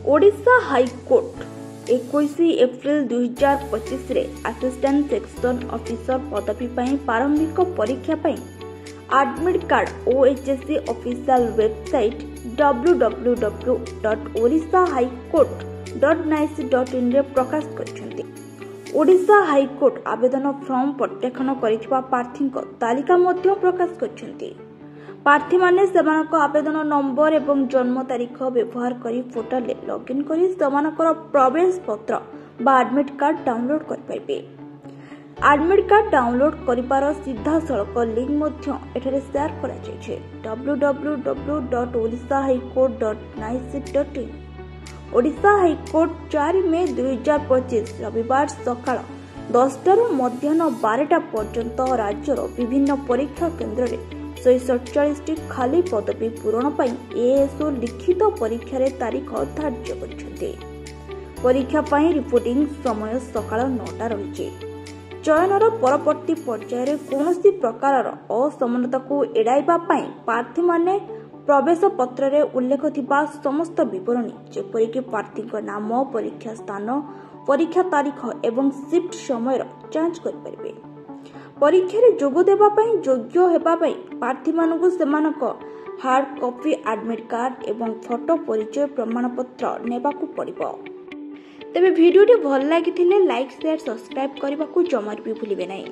Odisha high court 21 April 2025 रे assistant section officer पदवी पई प्रारंभिक परीक्षा पई admit card OHSC official website www.orissahighcourt.nic.in रे प्रकाश करछन्ती। ओडिशा हाईकोर्ट आवेदन फॉर्म प्रत्याख्यान करितबा प्रार्थी तालिका मध्य प्रकाश करछन्ती। प्रार्थी माने सेमानक आवेदन नंबर एवं जन्म तारीख व्यवहार करी पोर्टल ले लॉगिन करी सेमानकर प्रवेश पत्र बा एडमिट कार्ड डाउनलोड कर पाइबे। एडमिट कार्ड डाउनलोड करिबार सीधा सड़क लिंक मध्य एठारे शेयर करा जायछे www.orissahighcourt.nic.in। ओडिशा हाईकोर्ट 4 मई 2025 रविवार सकाळ 10 रु मध्याह्न 12 पर्यंत राज्यर विभिन्न परीक्षा केन्द्र रे 147 खाली पदवी पूरण पर ASO लिखित परीक्षा रे तारीख धार्य करछन्ते। परीक्षा पई रिपोर्टिंग समय सकाळ 9टा रहिছে। चयनर परवर्ती पर्याय रे कोनोसी प्रकारर असमानता को एडाइबा पई प्रार्थी माने प्रवेश पत्र रे उल्लेख थिबा समस्त विवरणी जेपरि कि प्रार्थी नाम, परीक्षा स्थान, परीक्षा तारीख एवं शिफ्ट समय जांच कर परिबे। परीक्षा रे जोग देबा पई योग्य हेबा पई प्रार्थी मानकु सेमानक हार्ड कॉपी एडमिट कार्ड एवं फोटो परिचय प्रमाण पत्र नेबाकु पड़िबो। तेबे वीडियोटी भल लागिथिले लाइक शेयर सब्सक्राइब करबाकु जमार भी भूलिबे नहीं।